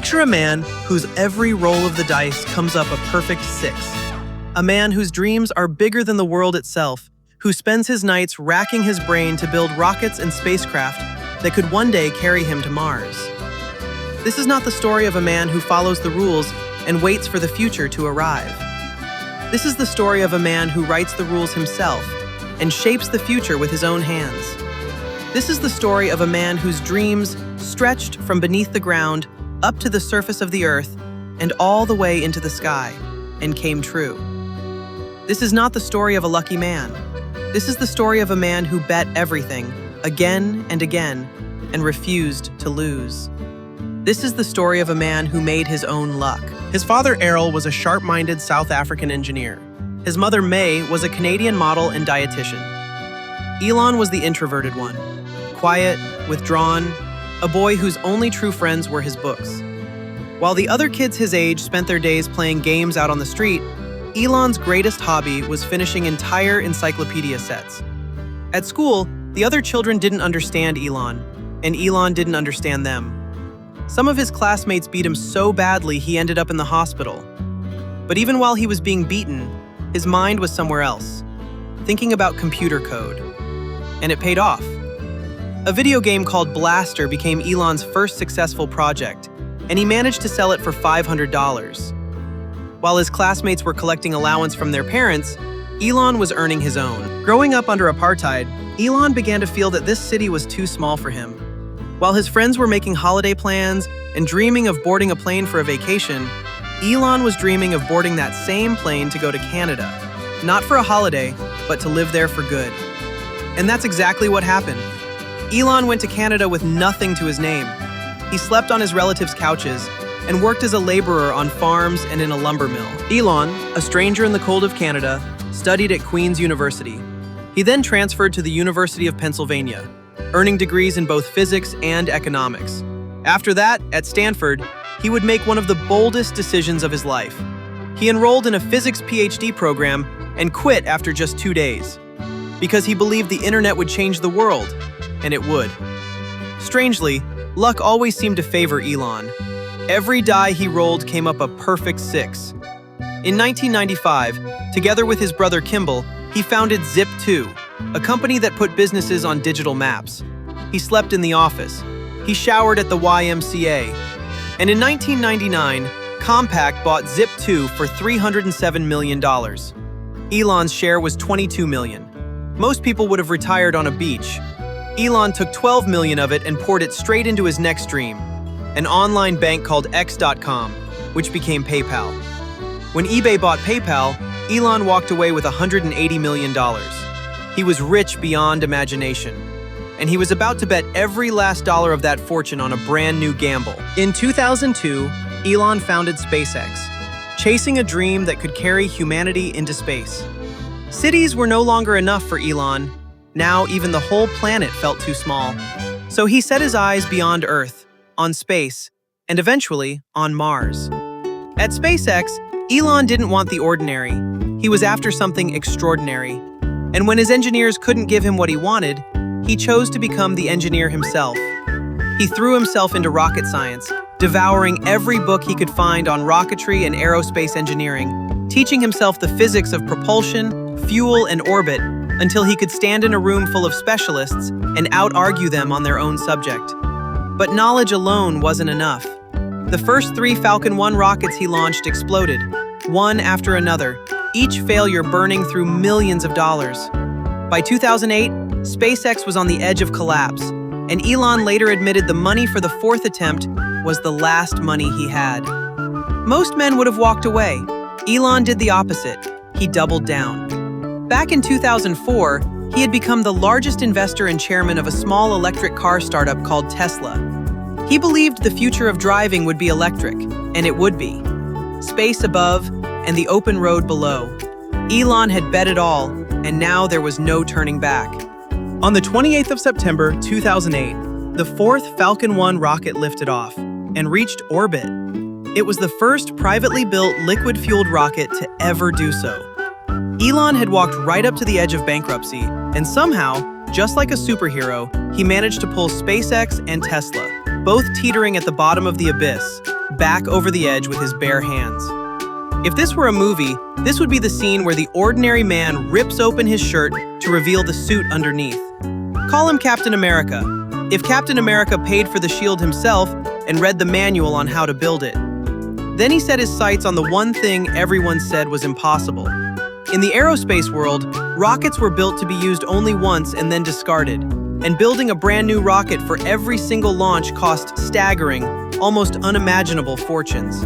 Picture a man whose every roll of the dice comes up a perfect 6. A man whose dreams are bigger than the world itself, who spends his nights racking his brain to build rockets and spacecraft that could one day carry him to Mars. This is not the story of a man who follows the rules and waits for the future to arrive. This is the story of a man who writes the rules himself and shapes the future with his own hands. This is the story of a man whose dreams stretched from beneath the ground up to the surface of the earth and all the way into the sky and came true. This is not the story of a lucky man. This is the story of a man who bet everything again and again and refused to lose. This is the story of a man who made his own luck. His father, Errol, was a sharp-minded South African engineer. His mother, May, was a Canadian model and dietitian. Elon was the introverted one, quiet, withdrawn, a boy whose only true friends were his books. While the other kids his age spent their days playing games out on the street, Elon's greatest hobby was finishing entire encyclopedia sets. At school, the other children didn't understand Elon, and Elon didn't understand them. Some of his classmates beat him so badly he ended up in the hospital. But even while he was being beaten, his mind was somewhere else, thinking about computer code. And it paid off. A video game called Blaster became Elon's first successful project, and he managed to sell it for $500. While his classmates were collecting allowance from their parents, Elon was earning his own. Growing up under apartheid, Elon began to feel that this city was too small for him. While his friends were making holiday plans and dreaming of boarding a plane for a vacation, Elon was dreaming of boarding that same plane to go to Canada, not for a holiday, but to live there for good. And that's exactly what happened. Elon went to Canada with nothing to his name. He slept on his relatives' couches and worked as a laborer on farms and in a lumber mill. Elon, a stranger in the cold of Canada, studied at Queen's University. He then transferred to the University of Pennsylvania, earning degrees in both physics and economics. After that, at Stanford, he would make one of the boldest decisions of his life. He enrolled in a physics PhD program and quit after just 2 days, because he believed the internet would change the world, and it would. Strangely, luck always seemed to favor Elon. Every die he rolled came up a perfect 6. In 1995, together with his brother Kimball, he founded Zip2, a company that put businesses on digital maps. He slept in the office. He showered at the YMCA. And in 1999, Compaq bought Zip2 for $307 million. Elon's share was $22 million. Most people would have retired on a beach. Elon took $12 million of it and poured it straight into his next dream, an online bank called X.com, which became PayPal. When eBay bought PayPal, Elon walked away with $180 million. He was rich beyond imagination, and he was about to bet every last dollar of that fortune on a brand new gamble. In 2002, Elon founded SpaceX, chasing a dream that could carry humanity into space. Cities were no longer enough for Elon. Now even the whole planet felt too small. So he set his eyes beyond Earth, on space, and eventually on Mars. At SpaceX, Elon didn't want the ordinary. He was after something extraordinary. And when his engineers couldn't give him what he wanted, he chose to become the engineer himself. He threw himself into rocket science, devouring every book he could find on rocketry and aerospace engineering, teaching himself the physics of propulsion, fuel, and orbit until he could stand in a room full of specialists and out-argue them on their own subject. But knowledge alone wasn't enough. The first 3 Falcon 1 rockets he launched exploded, one after another, each failure burning through millions of dollars. By 2008, SpaceX was on the edge of collapse, and Elon later admitted the money for the 4th attempt was the last money he had. Most men would have walked away. Elon did the opposite. He doubled down. Back in 2004, he had become the largest investor and chairman of a small electric car startup called Tesla. He believed the future of driving would be electric, and it would be. Space above and the open road below. Elon had bet it all, and now there was no turning back. On the 28th of September 2008, the 4th Falcon 1 rocket lifted off and reached orbit. It was the first privately built liquid-fueled rocket to ever do so. Elon had walked right up to the edge of bankruptcy, and somehow, just like a superhero, he managed to pull SpaceX and Tesla, both teetering at the bottom of the abyss, back over the edge with his bare hands. If this were a movie, this would be the scene where the ordinary man rips open his shirt to reveal the suit underneath. Call him Captain America. If Captain America paid for the shield himself and read the manual on how to build it. Then he set his sights on the one thing everyone said was impossible. In the aerospace world, rockets were built to be used only once and then discarded, and building a brand new rocket for every single launch cost staggering, almost unimaginable fortunes.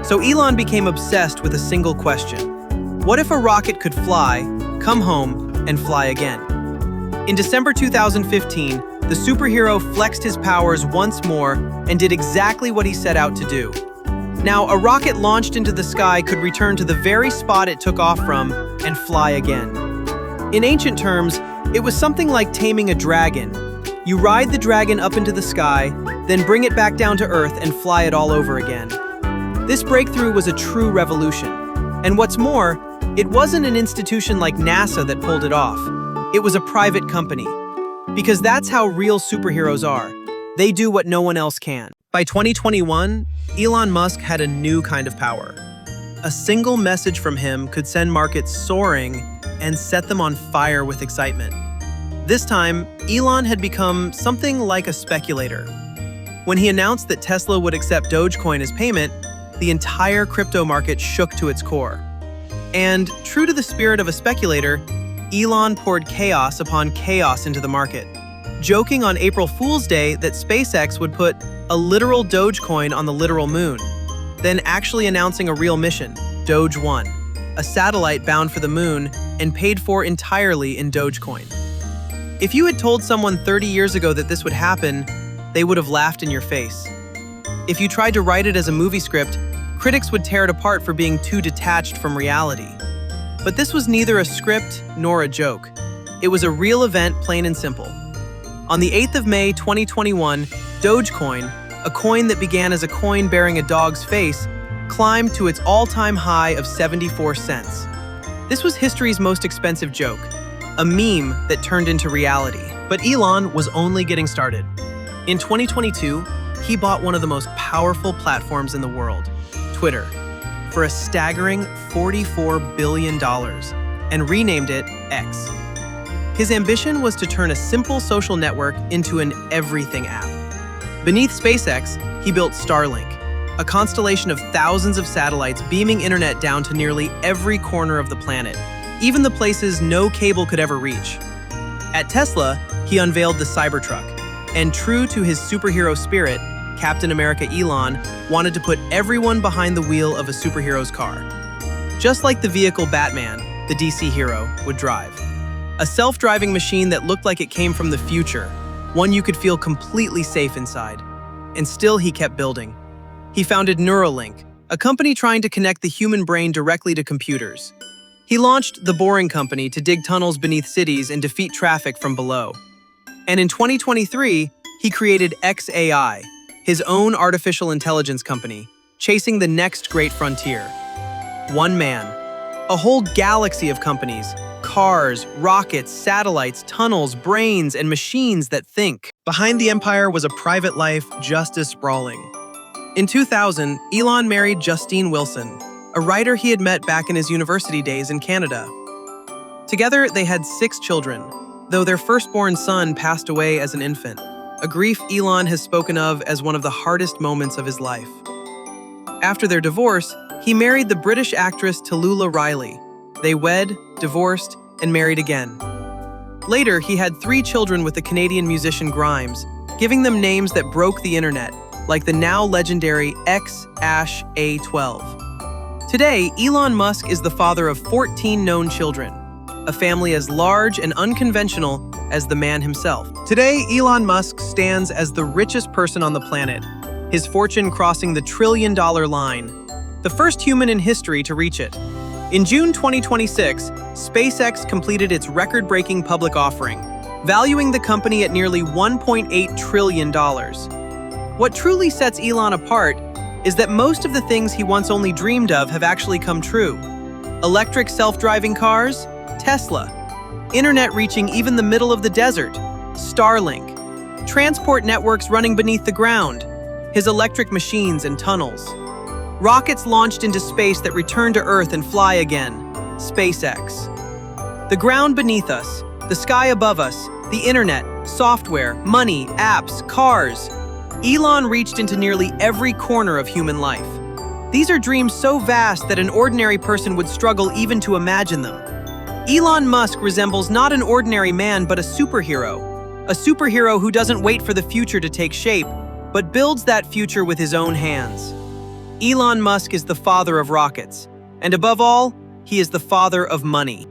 So Elon became obsessed with a single question. What if a rocket could fly, come home, and fly again? In December 2015, the superhero flexed his powers once more and did exactly what he set out to do. Now, a rocket launched into the sky could return to the very spot it took off from and fly again. In ancient terms, it was something like taming a dragon. You ride the dragon up into the sky, then bring it back down to Earth and fly it all over again. This breakthrough was a true revolution. And what's more, it wasn't an institution like NASA that pulled it off. It was a private company. Because that's how real superheroes are. They do what no one else can. By 2021, Elon Musk had a new kind of power. A single message from him could send markets soaring and set them on fire with excitement. This time, Elon had become something like a speculator. When he announced that Tesla would accept Dogecoin as payment, the entire crypto market shook to its core. And true to the spirit of a speculator, Elon poured chaos upon chaos into the market, joking on April Fool's Day that SpaceX would put a literal Dogecoin on the literal moon, then actually announcing a real mission, Doge 1, a satellite bound for the moon and paid for entirely in Dogecoin. If you had told someone 30 years ago that this would happen, they would have laughed in your face. If you tried to write it as a movie script, critics would tear it apart for being too detached from reality. But this was neither a script nor a joke. It was a real event, plain and simple. On the 8th of May 2021, Dogecoin, a coin that began as a coin bearing a dog's face, climbed to its all-time high of 74 cents. This was history's most expensive joke, a meme that turned into reality. But Elon was only getting started. In 2022, he bought one of the most powerful platforms in the world, Twitter, for a staggering $44 billion and renamed it X. His ambition was to turn a simple social network into an everything app. Beneath SpaceX, he built Starlink, a constellation of thousands of satellites beaming internet down to nearly every corner of the planet, even the places no cable could ever reach. At Tesla, he unveiled the Cybertruck, and true to his superhero spirit, Captain America Elon wanted to put everyone behind the wheel of a superhero's car. Just like the vehicle Batman, the DC hero, would drive. A self-driving machine that looked like it came from the future, one you could feel completely safe inside. And still he kept building. He founded Neuralink, a company trying to connect the human brain directly to computers. He launched The Boring Company to dig tunnels beneath cities and defeat traffic from below. And in 2023, he created xAI, his own artificial intelligence company, chasing the next great frontier. One man, a whole galaxy of companies, cars, rockets, satellites, tunnels, brains, and machines that think. Behind the empire was a private life just as sprawling. In 2000, Elon married Justine Wilson, a writer he had met back in his university days in Canada. Together, they had 6 children, though their firstborn son passed away as an infant, a grief Elon has spoken of as one of the hardest moments of his life. After their divorce, he married the British actress Tallulah Riley. They wed, divorced, and married again. Later, he had 3 children with the Canadian musician Grimes, giving them names that broke the internet, like the now legendary X-A12. Today, Elon Musk is the father of 14 known children, a family as large and unconventional as the man himself. Today, Elon Musk stands as the richest person on the planet, his fortune crossing the $1 trillion line, the first human in history to reach it. In June 2026, SpaceX completed its record-breaking public offering, valuing the company at nearly $1.8 trillion. What truly sets Elon apart is that most of the things he once only dreamed of have actually come true. Electric self-driving cars, Tesla. Internet reaching even the middle of the desert, Starlink. Transport networks running beneath the ground. his electric machines and tunnels. Rockets launched into space that return to Earth and fly again. SpaceX. The ground beneath us, the sky above us, the internet, software, money, apps, cars. Elon reached into nearly every corner of human life. These are dreams so vast that an ordinary person would struggle even to imagine them. Elon Musk resembles not an ordinary man but a superhero. A superhero who doesn't wait for the future to take shape, but builds that future with his own hands. Elon Musk is the father of rockets, and above all, he is the father of money.